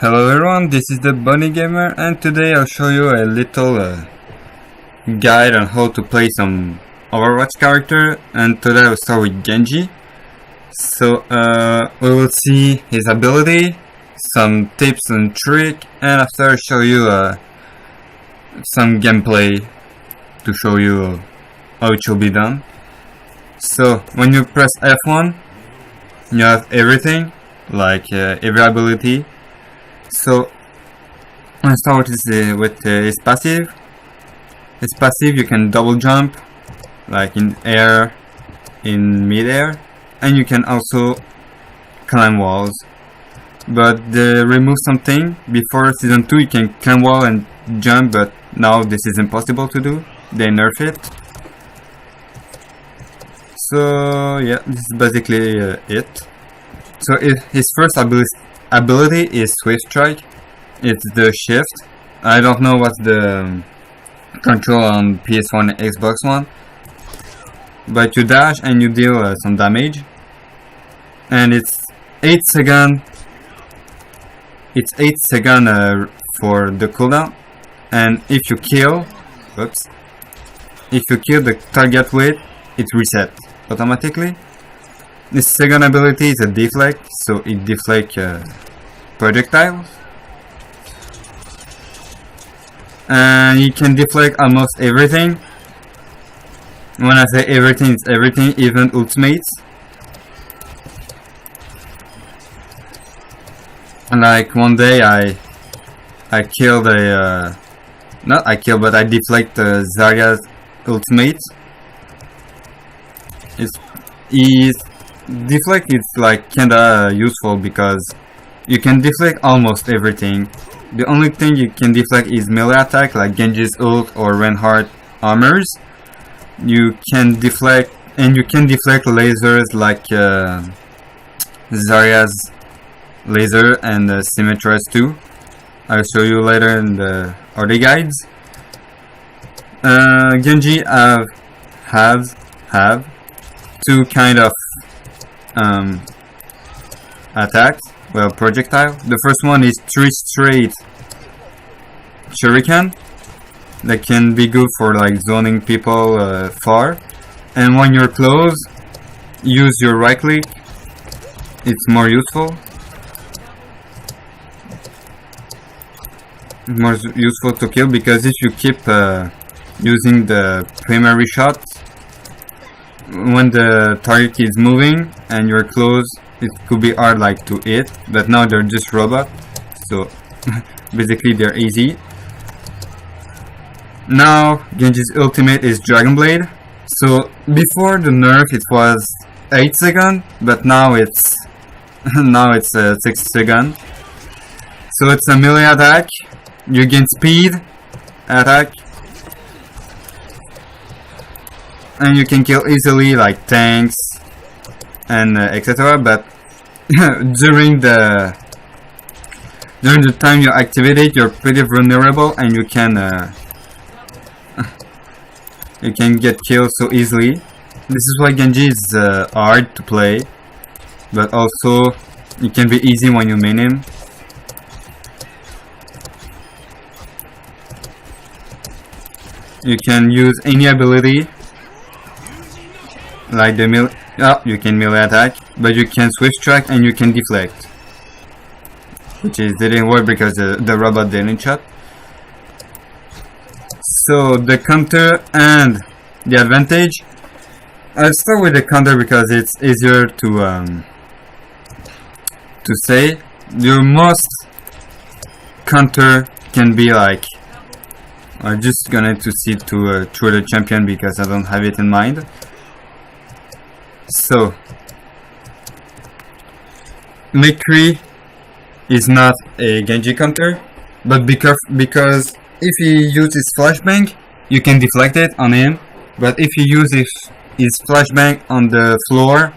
Hello everyone, this is the Bunny Gamer, and today I'll show you a little guide on how to play some Overwatch character. And today I'll start with Genji. So we will see his ability, some tips and tricks, and after I'll show you some gameplay to show you how it should be done. So when you press F1, you have everything, like every ability. So let's start with his passive. His passive, you can double jump, like in air, in mid-air, and you can also climb walls. But they remove something. Before season 2 you can climb wall and jump, but now this is impossible to do. They nerf it. So yeah, this is basically it. So his first ability is Swift Strike. It's the shift. I don't know what's the control on PS1 and Xbox One, but you dash and you deal some damage, and it's 8 seconds. It's 8 seconds for the cooldown, and if you kill, if you kill the target with, it resets automatically. The second ability is a deflect, so it deflects projectiles. And you can deflect almost everything. When I say everything, it's everything, even ultimates. And like one day I killed a not I killed, but I deflect Zarya's ultimate. Deflect is like kinda useful because you can deflect almost everything. The only thing you can deflect is melee attack, like Genji's ult or Reinhardt armors. You can deflect, and you can deflect lasers like Zarya's laser and Symmetra's too. I'll show you later in the other guides. Genji have two kind of attacks, well, projectile. The first one is 3 straight shuriken that can be good for like zoning people far, and when you're close, use your right click, it's more useful. More useful to kill, because if you keep using the primary shot, when the target is moving and you're close, it could be hard like to hit, but now they're just robot, so basically they're easy. Now Genji's ultimate is Dragon Blade. So before the nerf it was 8 seconds, but now it's 6 seconds. So it's a melee attack. You gain speed attack, and you can kill easily like tanks and etc. But during the time you activate it, you're pretty vulnerable, and you can get killed so easily. This is why Genji is hard to play, but also it can be easy when you main him. You can use any ability, like the you can melee attack, but you can Swift Strike and you can deflect, which didn't work because the robot didn't shot. So the counter and the advantage. I'll start with the counter because it's easier to say. Your most counter can be like, I'm just gonna see to through the champion because I don't have it in mind. So McCree is not a Genji counter, but because if he uses flashbang, you can deflect it on him. But if you use his flashbang on the floor,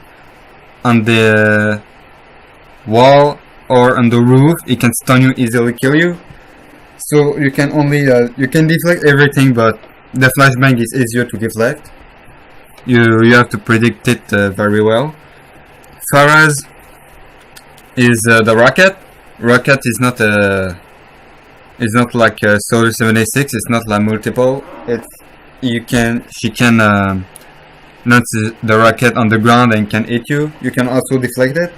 on the wall, or on the roof, it can stun you, easily kill you. So you can only you can deflect everything, but the flashbang is easier to deflect. You have to predict it very well. Pharah's is the rocket. Rocket is not a. It's not like Solar 76. It's not like multiple. It's she can launch the rocket on the ground and can hit you. You can also deflect it,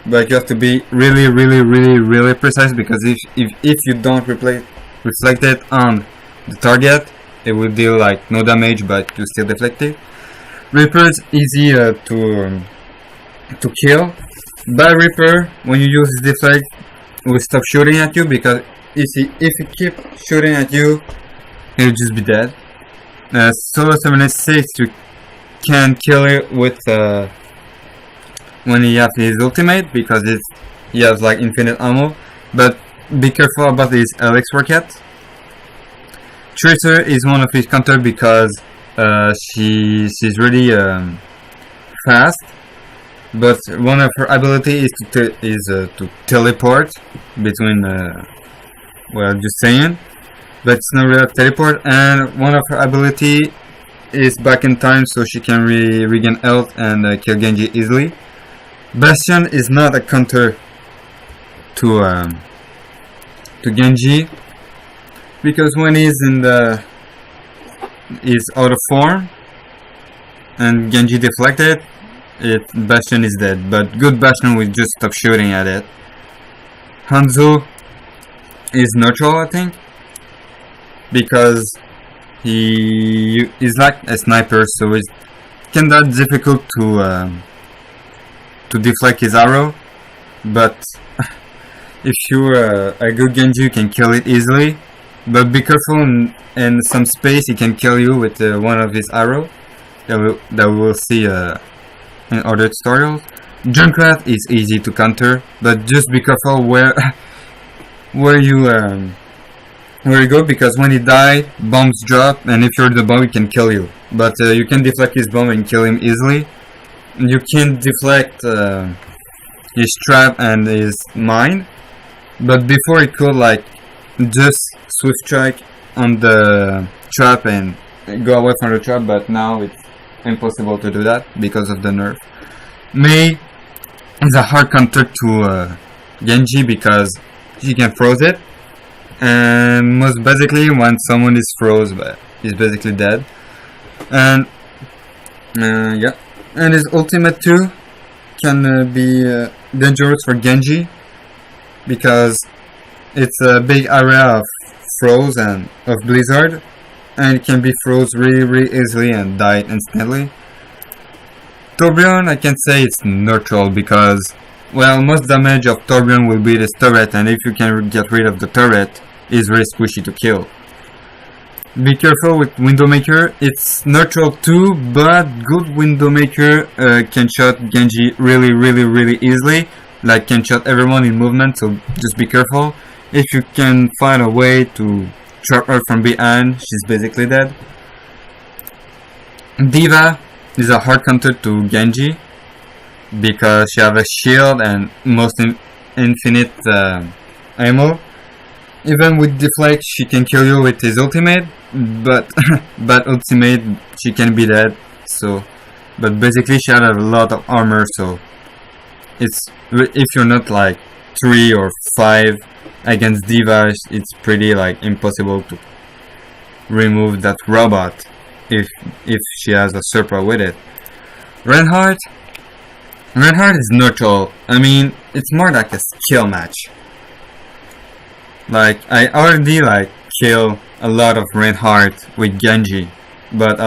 but you have to be really precise, because if you don't reflect it on the target, it will deal like no damage, but you still deflect it. Reaper is easy to kill. By Reaper, when you use his deflect, it will stop shooting at you, because if he keep shooting at you, he'll just be dead. Solo 76, you can kill it with when he has his ultimate, because he has like infinite ammo. But be careful about his Alex rocket. Tracer is one of his counter, because she's really fast. But one of her ability is to teleport between. Well, just saying, but it's not really a teleport. And one of her ability is back in time, so she can regain health and kill Genji easily. Bastion is not a counter to Genji, because when he's out of form and Genji deflected, Bastion is dead. But good Bastion will just stop shooting at it. Hanzo is neutral, I think, because he is like a sniper, so it's kinda difficult to deflect his arrow. But if you're a good Genji, you can kill it easily. But be careful, in some space he can kill you with one of his arrows that we will see in other tutorials. Junkrat is easy to counter, but just be careful where you go, because when he die, bombs drop, and if you're the bomb, it can kill you. But you can deflect his bomb and kill him easily. You can deflect his trap and his mine, but before it could like just swift strike on the trap and go away from the trap, but now it's impossible to do that because of the nerf. Mei is a hard counter to Genji, because she can froze it, and most basically when someone is froze, he's basically dead. And yeah, and his ultimate too can be dangerous for Genji, because it's a big area of froze and of blizzard, and it can be froze really easily and die instantly. Torbjorn, I can say it's neutral, because well, most damage of Torbjorn will be this turret, and if you can get rid of the turret, it's very squishy to kill. Be careful with Windowmaker. It's neutral too, but good Windowmaker can shot Genji really easily, like can shot everyone in movement, so just be careful. If you can find a way to trap her from behind, she's basically dead. Diva is a hard counter to Genji, because she have a shield and most infinite ammo. Even with deflect, she can kill you with his ultimate, but ultimate she can be dead. So, but basically she has a lot of armor, so it's, if you're not like 3 or 5 against Diva, it's pretty like impossible to remove that robot if she has a Serpa with it. Reinhardt is neutral. I mean, it's more like a skill match. Like, I already like kill a lot of Reinhardt with Genji, but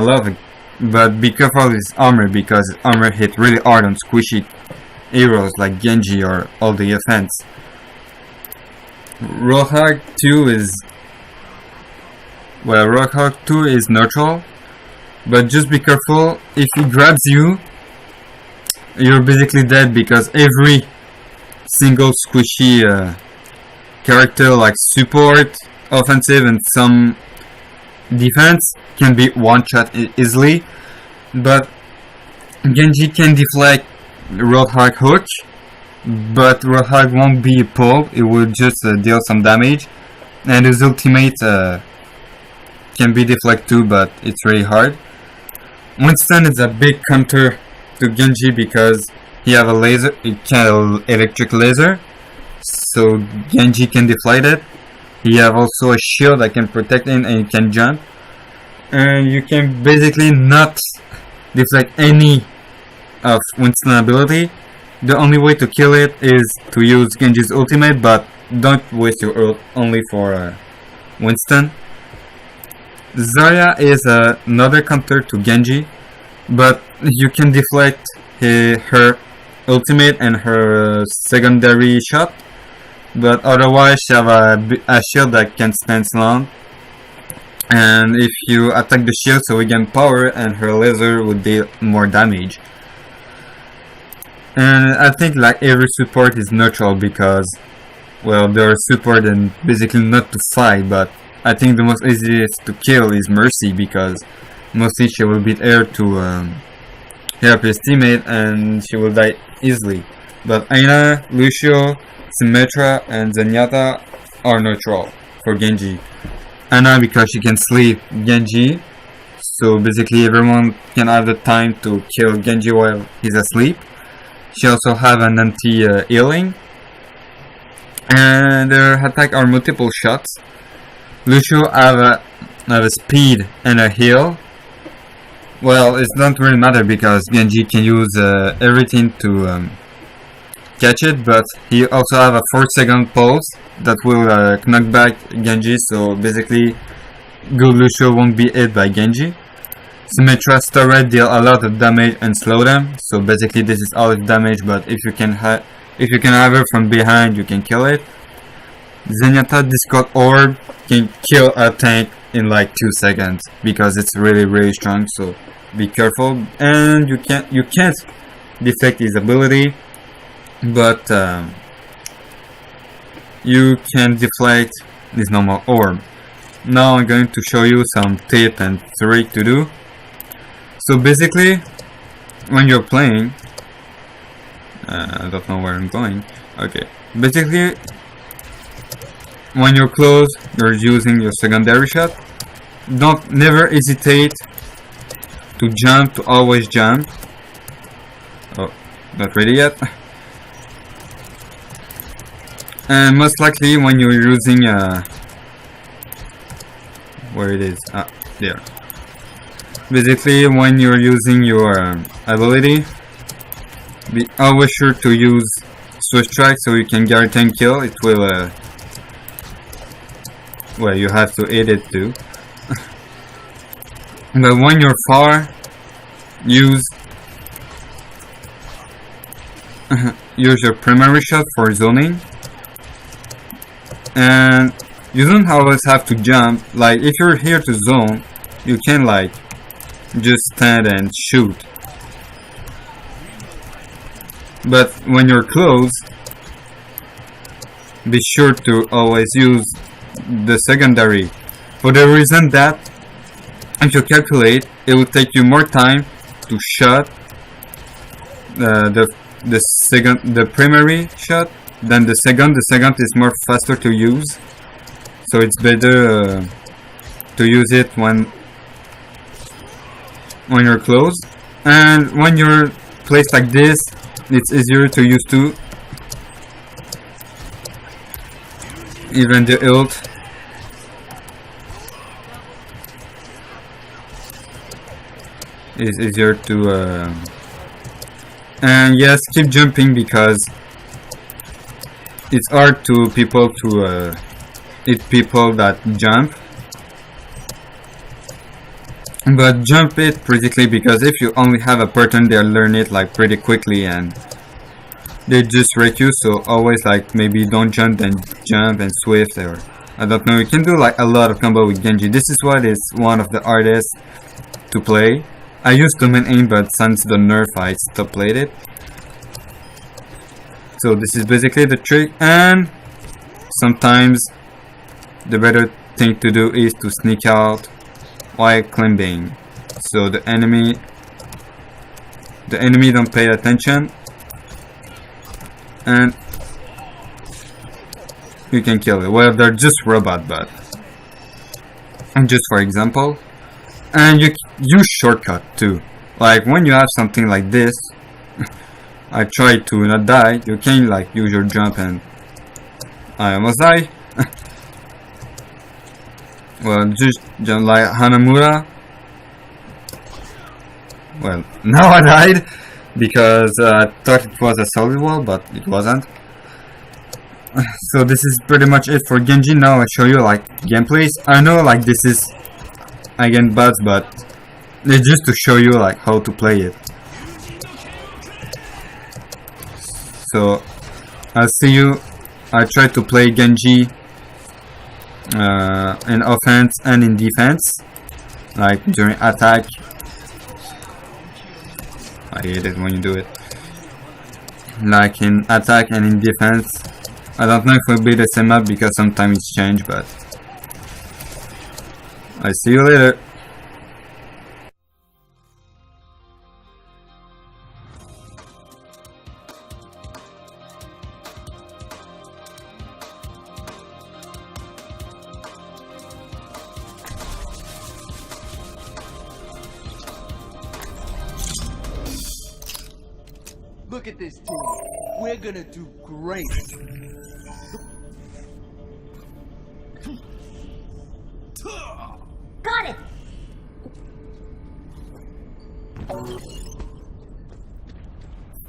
but be careful with his armor, because his armor hit really hard on squishy heroes like Genji or all the offense. Roadhog 2 is neutral, but just be careful. If he grabs you, you're basically dead, because every single squishy character like support, offensive, and some defense can be one shot easily. But Genji can deflect Roadhog hook, but Roadhog won't be pulled, it will just deal some damage, and his ultimate can be deflect too, but it's really hard. Winston is a big counter to Genji, because he have a laser, it can electric laser, so Genji can deflate it. He have also a shield that can protect him and he can jump. And you can basically not deflect any of Winston ability. The only way to kill it is to use Genji's ultimate, but don't waste your ult only for Winston. Zarya is another counter to Genji, but you can deflect her ultimate and her secondary shot, but otherwise she have a shield that can stand long, and if you attack the shield so we gain power, and her laser would deal more damage. And I think like every support is neutral because, well, they're support and basically not to fight, but I think the most easiest to kill is Mercy because mostly she will beat air to help his teammate and she will die easily. But Aina, Lucio, Symmetra and Zenyatta are neutral for Genji. Ana because she can sleep Genji, so basically everyone can have the time to kill Genji while he's asleep. She also have an anti-healing, and their attack are multiple shots. Lucio have a speed and a heal. Well, it doesn't really matter because Genji can use everything to catch it, but he also have a 4-second pulse that will knock back Genji, so basically good Lucio won't be hit by Genji. Symmetra's turret deal a lot of damage and slow them, so basically this is all of damage, but if you can have her from behind you can kill it. Zenyatta Discord Orb can kill a tank in like 2 seconds because it's really strong, so be careful. And you can't deflect his ability, but you can deflect this normal orb. Now I'm going to show you some tip and trick to do. So basically, when you're playing, I don't know where I'm going. Okay, basically, when you're close, you're using your secondary shot. Never hesitate to jump, to always jump. Oh, not ready yet. And most likely when you're using where it is? Ah, there. Basically, when you're using your ability, be always sure to use Swift Strike so you can guarantee kill. It will well, you have to hit it too. But when you're far, use your primary shot for zoning. And you don't always have to jump. Like if you're here to zone, you can like just stand and shoot. But when you're close, be sure to always use the secondary, for the reason that if you calculate, it will take you more time to shot the primary shot than the second. The second is more faster to use, so it's better to use it when you're close. And when you're placed like this, it's easier to use too. Even the ult is easier to and yes, keep jumping because it's hard to people to hit people that jump. But jump it basically because if you only have a pattern, they'll learn it like pretty quickly and they just wreck you. So always like maybe don't jump, then jump and swift, or I don't know. You can do like a lot of combo with Genji. This is what is one of the hardest to play. I used to main aim, but since the nerf I stopped playing it. So this is basically the trick, and sometimes the better thing to do is to sneak out while climbing, so the enemy don't pay attention and you can kill it. Well, they're just robot, but and just for example, and you use shortcut too. Like when you have something like this, I try to not die. You can like use your jump and I almost died. Well, just like Hanamura. Well, now I died because I thought it was a solid wall, but it wasn't. So this is pretty much it for Genji. Now I show you like gameplays. I know like this is again bugs, but it's just to show you like how to play it. So I'll see you. I try to play Genji in offense and in defense, like during attack. I hate it when you do it. Like in attack and in defense. I don't know if it will be the same map because sometimes it's changed, but I see you later. Look at this team. We're gonna do great. Got it!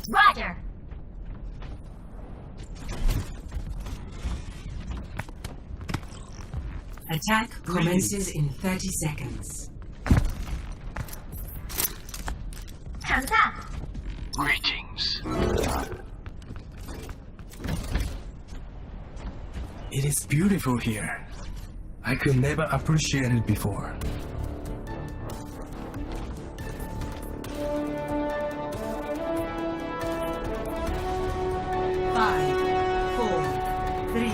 Roger! Attack commences in 30 seconds. 감사! Greetings. It is beautiful here. I could never appreciate it before. Five, 4, 3,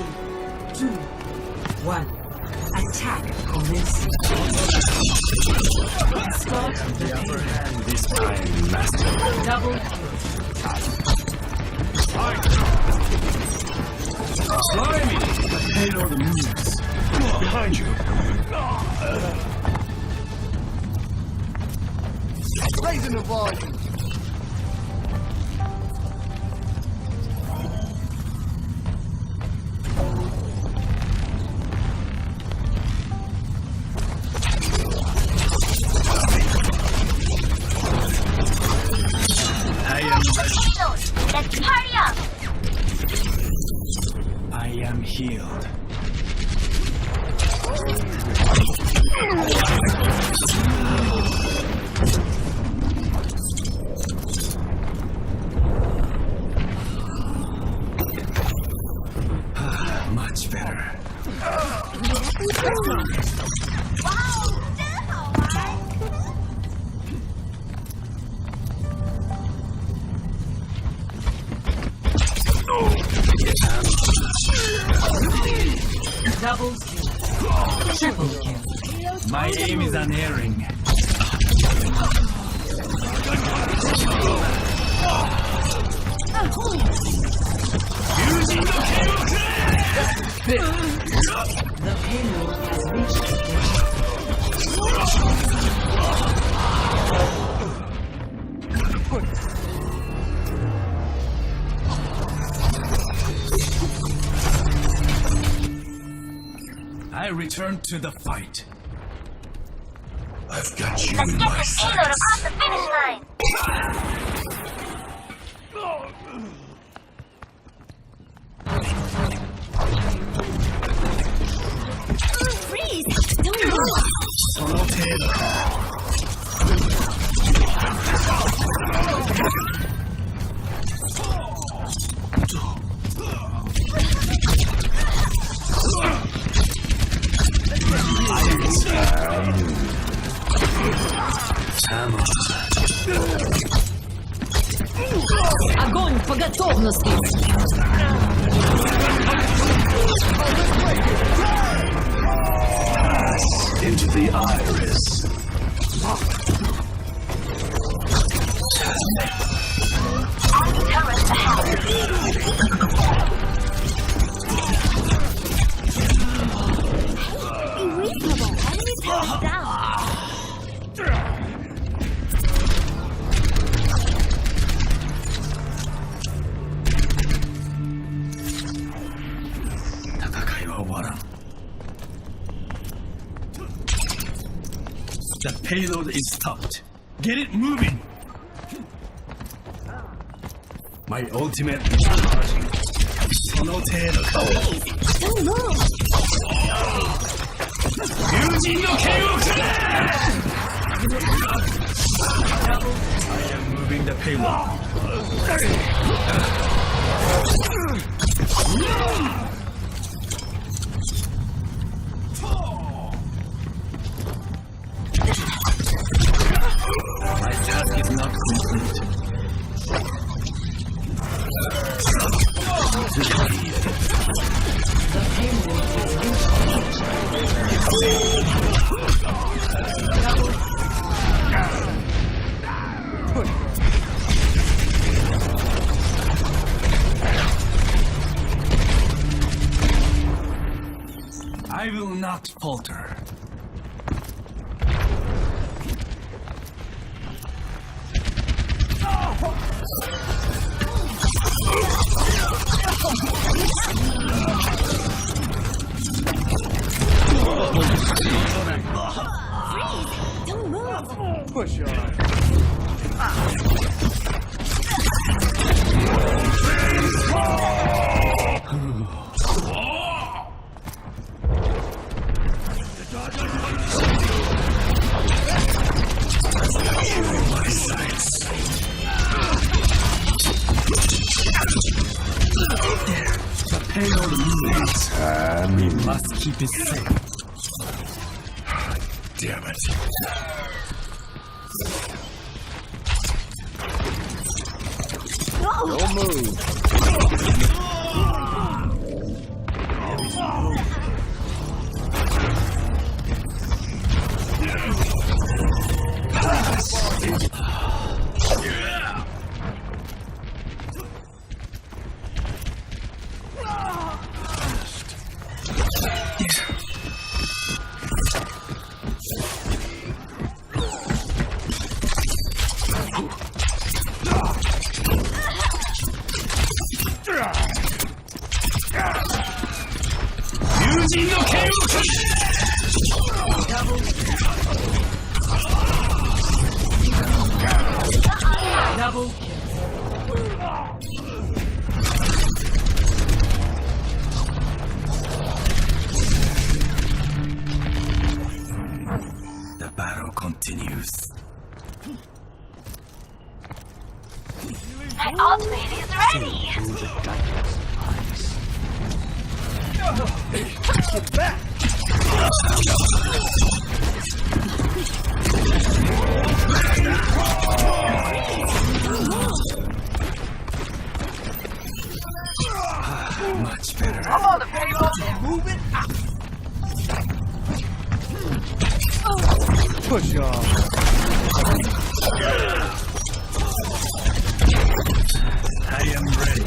2, 1. Attack commences. Start the upper hand This time, master. double Slimy! I hate all the moves. Behind you. Raising the volume. Let's party up! I am healed. Much better. double kill. Triple kill. My aim is unerring. The payload has reached the I return to the fight. I've got you Let's in get my this payload sights. across the finish line! Freeze! Don't move! その程度か。Огонь по готовности! Into the iris. Turret ahead! Be reasonable! Enemy turret down! The payload is stopped. Get it moving! My ultimate charging. その程度か。 Don't move. 友人の剣をくれ I am moving the payload. My task is not complete. I will not falter. Freeze. Don't move. Push on. My sights. The payload moves. We must keep it safe. Damn it. Whoa. Move. Double kill. The battle continues. My ultimate is ready. Much better. Come on, the payload and move it up. Push on. I am ready.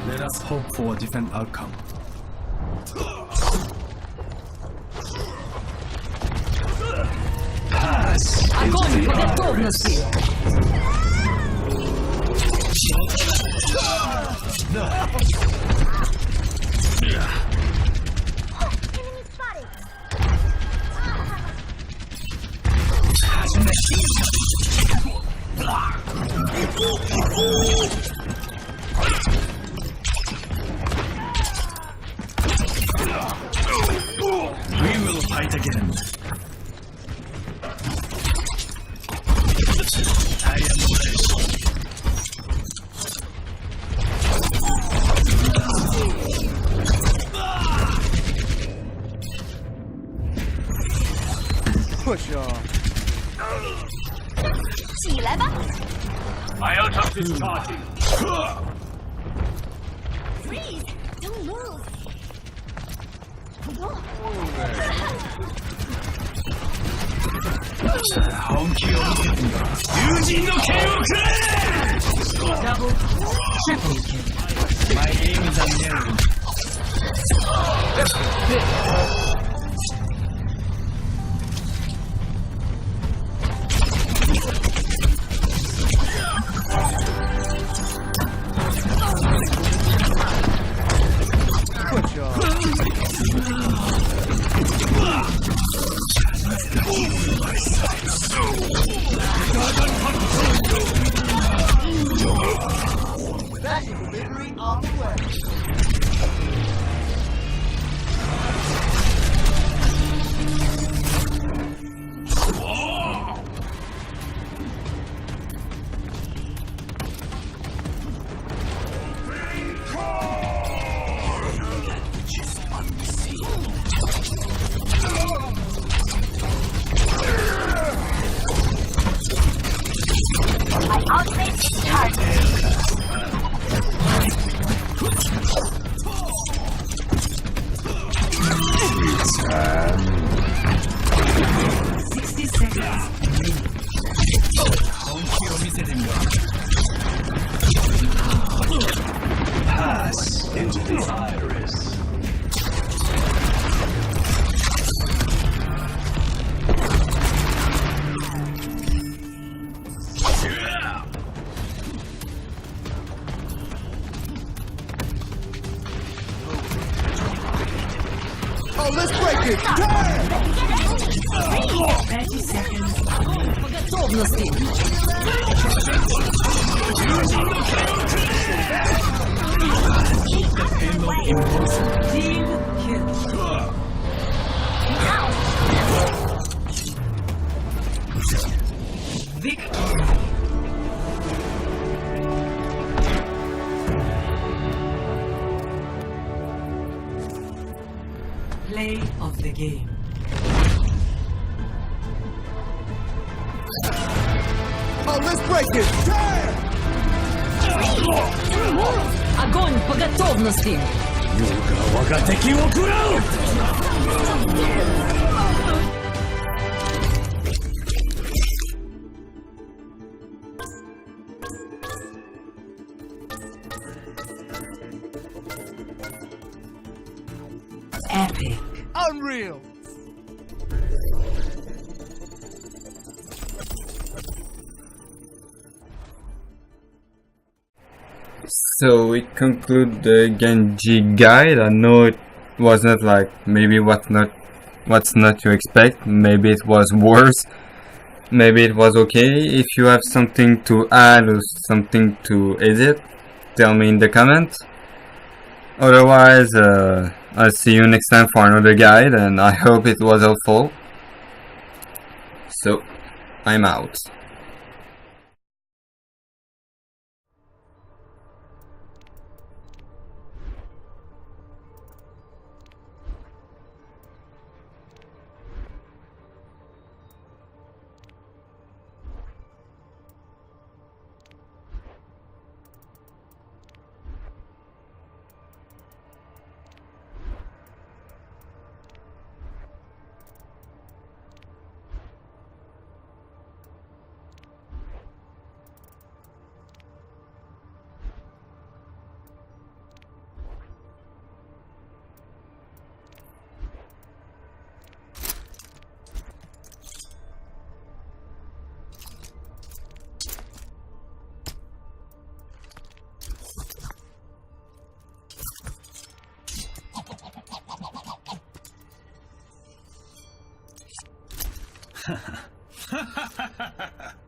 Let us hope for a different outcome. Pass. Огонь по готовности! Enemy spotted. We will fight again. I am ready. Push on. 起来吧 My ultimate is charging. Freeze. Don't move. Whoa. 本気を見せてみろ。友人の剣をくれ Double, triple kill. My aim is unerring. Into the iris. Oh, let's break it! Damn! 30 seconds. Team kill. Victory. Play of the game. Oh, let's break it! Damn! Огонь по готовности! 我が敵を食らう Epic. Unreal! So we conclude the Genji guide. I know it was not like maybe what's not to expect. Maybe it was worse. Maybe it was okay. If you have something to add or something to edit, tell me in the comments. Otherwise, I'll see you next time for another guide, and I hope it was helpful. So, I'm out. Ha ha ha ha!